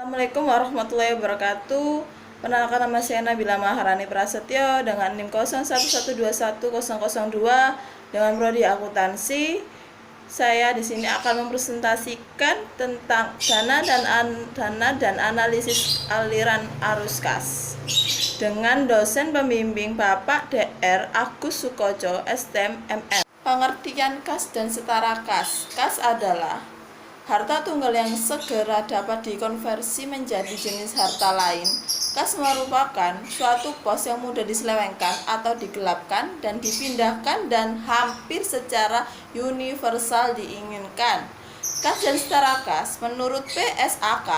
Assalamualaikum warahmatullahi wabarakatuh. Perkenalkan, nama saya Nabila Maharani Prasetyo dengan NIM 01121002 dengan prodi akuntansi. Saya di sini akan mempresentasikan tentang dana dan analisis aliran arus kas dengan dosen pembimbing Bapak Dr. Agus Sukoco, STM ML. Pengertian kas dan setara kas. Kas adalah harta tunggal yang segera dapat dikonversi menjadi jenis harta lain. Kas merupakan suatu pos yang mudah diselewengkan atau digelapkan dan dipindahkan dan hampir secara universal diinginkan. Kas dan setara kas menurut PSAK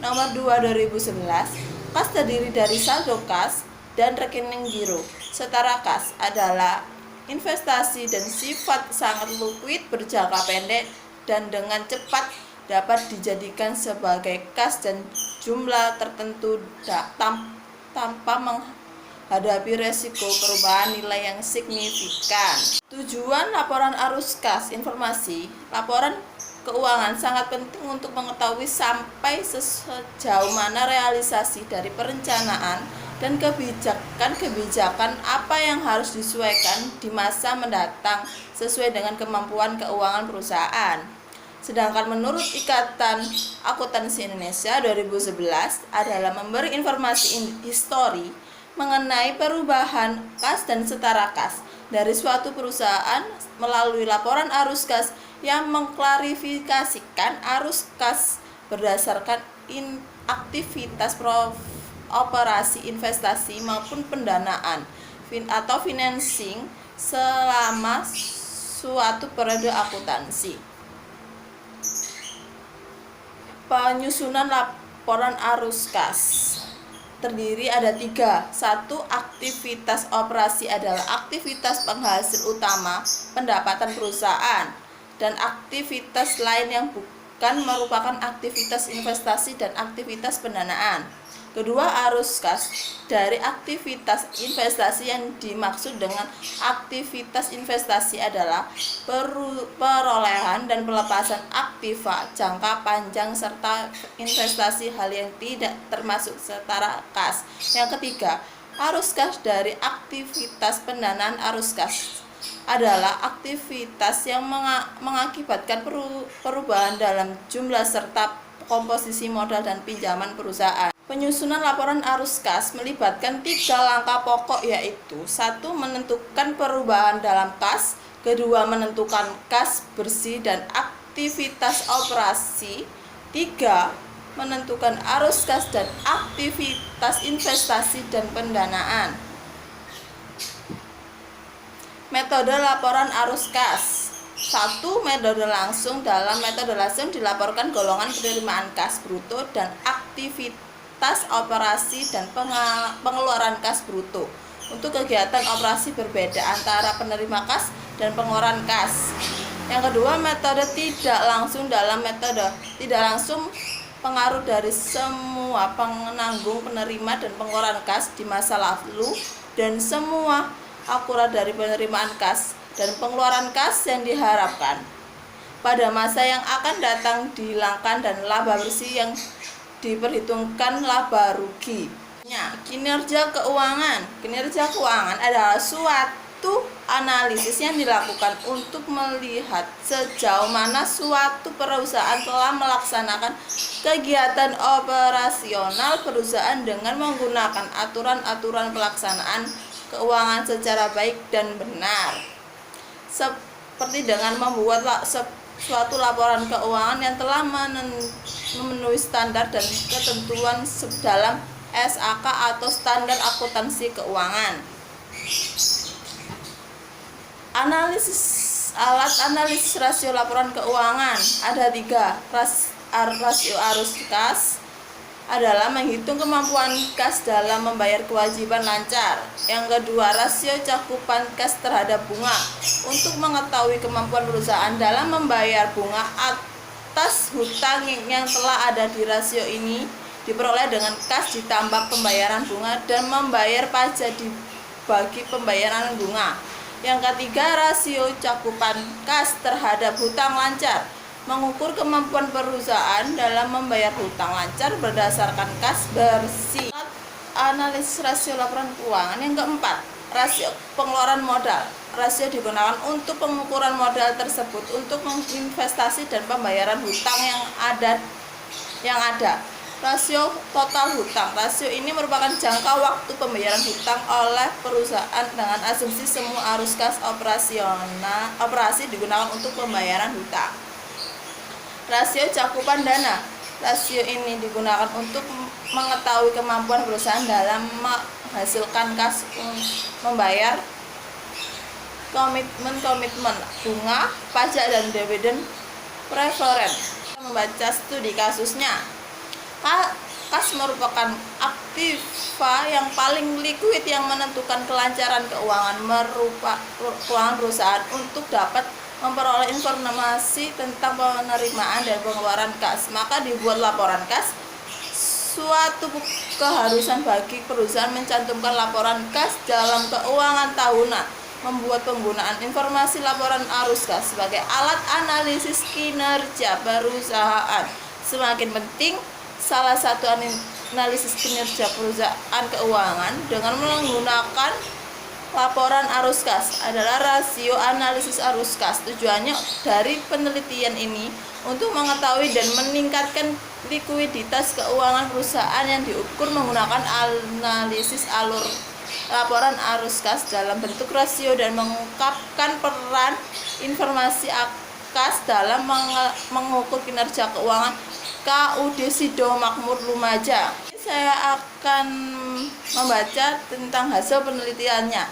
nomor 2 2011, kas terdiri dari saldo kas dan rekening giro. Setara kas adalah investasi dan sifat sangat liquid, berjangka pendek dan dengan cepat dapat dijadikan sebagai kas dan jumlah tertentu tanpa menghadapi resiko perubahan nilai yang signifikan. Tujuan laporan arus kas informasi. Laporan keuangan sangat penting untuk mengetahui sampai sejauh mana realisasi dari perencanaan dan kebijakan apa yang harus disesuaikan di masa mendatang sesuai dengan kemampuan keuangan perusahaan. Sedangkan menurut Ikatan Akuntansi Indonesia 2011 adalah memberi informasi histori mengenai perubahan kas dan setara kas dari suatu perusahaan melalui laporan arus kas yang mengklarifikasikan arus kas berdasarkan aktivitas operasi investasi maupun pendanaan atau financing selama suatu periode akuntansi. Penyusunan laporan arus kas terdiri ada 3. 1. Aktivitas operasi adalah aktivitas penghasil utama pendapatan perusahaan, dan aktivitas lain yang bukan merupakan aktivitas investasi dan aktivitas pendanaan. Kedua, arus kas dari aktivitas investasi. Yang dimaksud dengan aktivitas investasi adalah perolehan dan pelepasan aktiva jangka panjang serta investasi hal yang tidak termasuk setara kas. Yang ketiga, arus kas dari aktivitas pendanaan. Arus kas adalah aktivitas yang mengakibatkan perubahan dalam jumlah serta komposisi modal dan pinjaman perusahaan. Penyusunan laporan arus kas melibatkan 3 langkah pokok, yaitu 1. Menentukan perubahan dalam kas. 2. Menentukan kas bersih dan aktivitas operasi. 3. Menentukan arus kas dan aktivitas investasi dan pendanaan. Metode laporan arus kas. 1. Metode langsung. Dalam metode langsung dilaporkan golongan penerimaan kas bruto dan aktivitas operasi dan pengeluaran kas bruto. Untuk kegiatan operasi berbeda antara penerima kas dan pengeluaran kas. Yang kedua, metode tidak langsung. Dalam metode tidak langsung, pengaruh dari semua penanggung penerima dan pengeluaran kas di masa lalu dan semua akurat dari penerimaan kas dan pengeluaran kas yang diharapkan pada masa yang akan datang dihilangkan, dan laba bersih yang diperhitungkan laba rugi. Kinerja keuangan. Kinerja keuangan adalah suatu analisis yang dilakukan untuk melihat sejauh mana suatu perusahaan telah melaksanakan kegiatan operasional perusahaan dengan menggunakan aturan-aturan pelaksanaan keuangan secara baik dan benar, seperti dengan membuat suatu laporan keuangan yang telah memenuhi standar dan ketentuan dalam SAK atau standar akuntansi keuangan. Alat analisis rasio laporan keuangan ada 3. Rasio arus kas adalah menghitung kemampuan kas dalam membayar kewajiban lancar. Yang kedua, rasio cakupan kas terhadap bunga, untuk mengetahui kemampuan perusahaan dalam membayar bunga atas hutang yang telah ada. Di rasio ini diperoleh dengan kas ditambah pembayaran bunga dan membayar pajak dibagi pembayaran bunga. Yang ketiga, rasio cakupan kas terhadap hutang lancar, mengukur kemampuan perusahaan dalam membayar hutang lancar berdasarkan kas bersih. Analisis rasio laporan keuangan. Yang keempat, rasio pengeluaran modal. Rasio digunakan untuk pengukuran modal tersebut untuk menginvestasi dan pembayaran hutang yang ada. Rasio total hutang. Rasio ini merupakan jangka waktu pembayaran hutang oleh perusahaan dengan asumsi semua arus kas operasi digunakan untuk pembayaran hutang. Rasio cakupan dana. Rasio ini digunakan untuk mengetahui kemampuan perusahaan dalam menghasilkan kas membayar komitmen bunga, pajak, dan dividen preferen. Membaca studi kasusnya. Kas merupakan aktiva yang paling likuid yang menentukan kelancaran keuangan perusahaan untuk dapat memperoleh informasi tentang penerimaan dan pengeluaran kas. Maka dibuat laporan kas. Suatu keharusan bagi perusahaan mencantumkan laporan kas dalam keuangan tahunan. Membuat penggunaan informasi laporan arus kas sebagai alat analisis kinerja perusahaan semakin penting. Salah satu analisis kinerja perusahaan keuangan dengan menggunakan laporan arus kas adalah rasio analisis arus kas. Tujuannya dari penelitian ini untuk mengetahui dan meningkatkan likuiditas keuangan perusahaan yang diukur menggunakan analisis laporan arus kas dalam bentuk rasio dan mengungkapkan peran informasi kas dalam mengukur kinerja keuangan KUD Sido Makmur Lumajang. Saya akan membaca tentang hasil penelitiannya.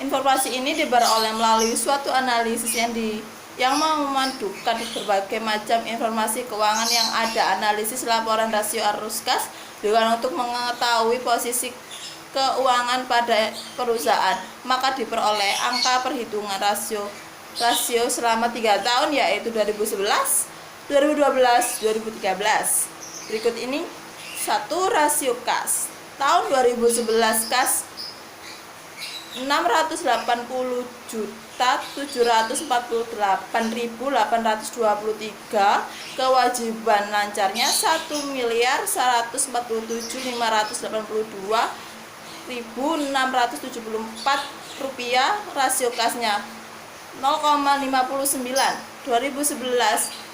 Informasi ini diperoleh melalui suatu analisis yang memadukan berbagai macam informasi keuangan yang ada. Analisis laporan rasio arus kas dengan untuk mengetahui posisi keuangan pada perusahaan, maka diperoleh angka perhitungan rasio selama 3 tahun, yaitu 2011, 2012, 2013. Berikut ini 1. Rasio kas. Tahun 2011 kas 680.748.823, kewajiban lancarnya 1.152.674 rupiah. Rasio kasnya 0,59. 2011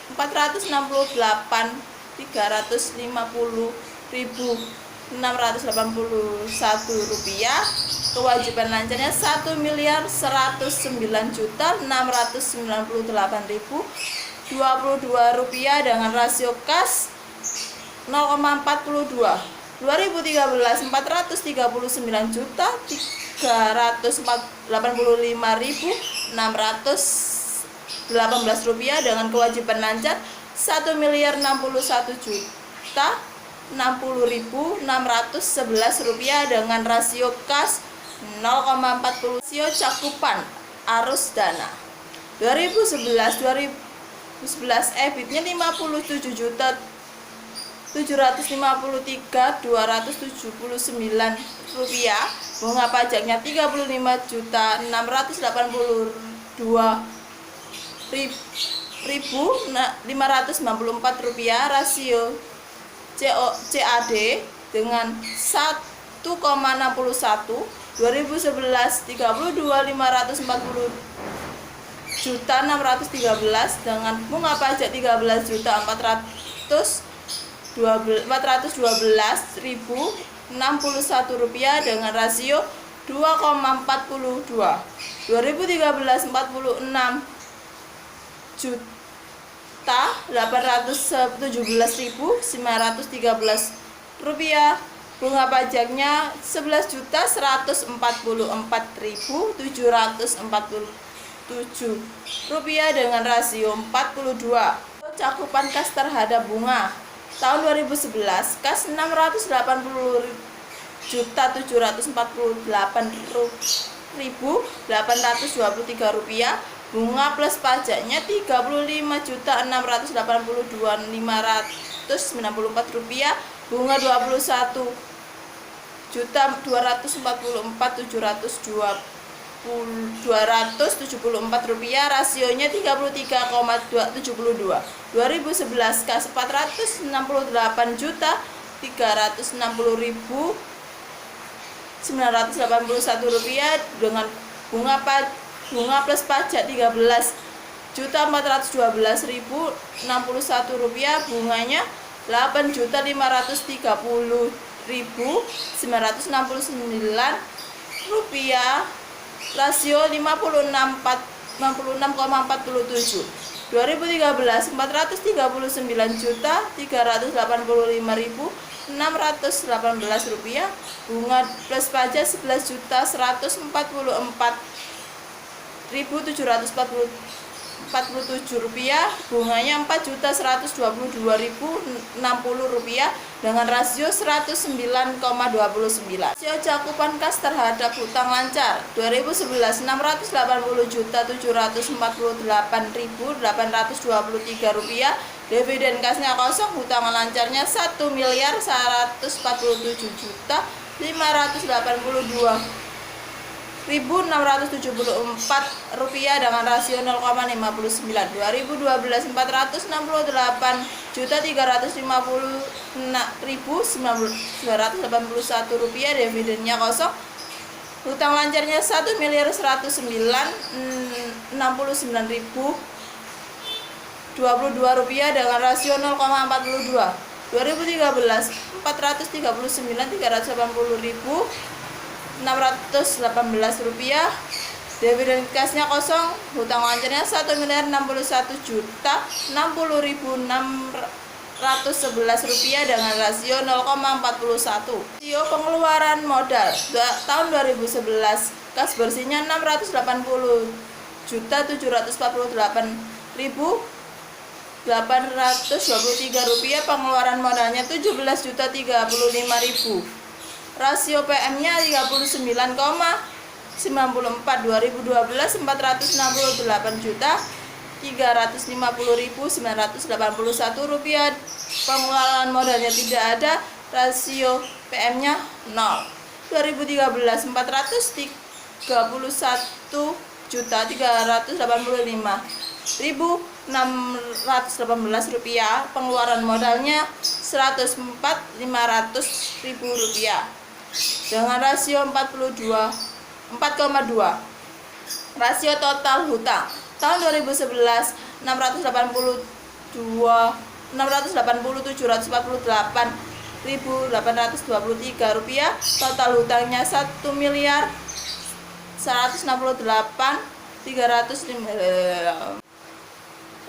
468.350.681 rupiah, kewajiban lancarnya 1.109.698.022 rupiah dengan rasio kas 0,42. 2013 439.485.618 rupiah dengan kewajiban lancar 1.061.060.611 rupiah dengan rasio kas 0,40. Rasio cakupan arus dana 2011 EBIT-nya 57.753.279 rupiah, bunga pajaknya 35.201.594 rupiah. Rasio CAD dengan 1,61. 2011 32.540.613 dengan bunga pajak 13.412.061 rupiah dengan rasio 2,42. 2013 46.817.913 rupiah, bunga pajaknya 11.144.747 rupiah dengan rasio 42. Cakupan kas terhadap bunga tahun 2011 kas 680.748.823 rupiah, bunga plus pajaknya 35.282.594 rupiah, bunga 21.244.702 Rp274, rasionya 33,72. 2011 kas Rp468.360.981 dengan bunga plus pajak Rp13.412.061, bunganya Rp8.503.969, rasio 56,47. 2013 Rp439.385.618, bunga plus pajak Rp11.144.747, bunganya Rp4.122.060 dengan rasio 109,29. Rasio cakupan kas terhadap hutang lancar 2011 Rp680.748.823, dividen kasnya kosong, hutang lancarnya Rp1.147.582.674 dengan rasio 0,59. 2012 Rp463.350.981, dividennya kosong, hutang lancarnya Rp1.199.022 dengan rasio 0,42. 2013 Rp433.980.618, dividen kasnya kosong, hutang lancarnya Rp1.061.060.611 dengan rasio 0,41. Rasio pengeluaran modal tahun 2011 kas bersihnya Rp684.748.823, pengeluaran modalnya Rp17.035.000, rasio PM-nya 39,94. 2012 Rp468.350.981, pengeluaran modalnya tidak ada, rasio PM-nya 0. 2013 Rp431.385.618, pengeluaran modalnya Rp104.500.000 dengan rasio 4,2. Rasio total hutang tahun 2011 Rp680.748.823, total hutangnya Rp1.168.305.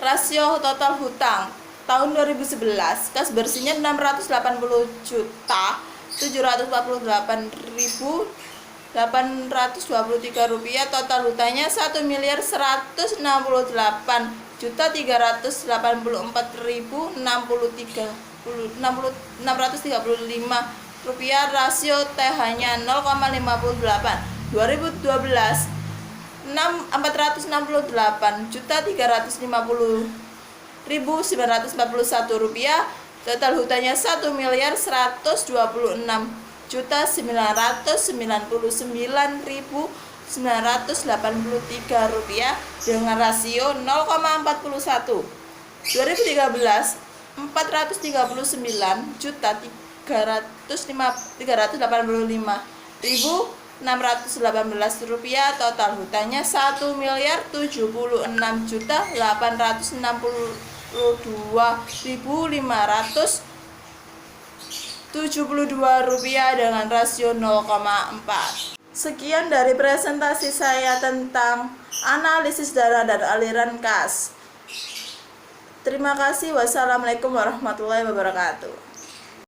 Rasio total hutang tahun 2011 kas bersihnya Rp680.748.823, total hutangnya Rp1.1.854.635, rasio TH-nya 0,58. 2012 Rp468.350.941, total hutangnya Rp1.126.999.983 dengan rasio 0,41. 2013 Rp439.385.618, total hutangnya Rp1.076.862.572 dengan rasio 0,4. Sekian dari presentasi saya tentang analisis dana dan aliran kas. Terima kasih. Wassalamualaikum warahmatullahi wabarakatuh.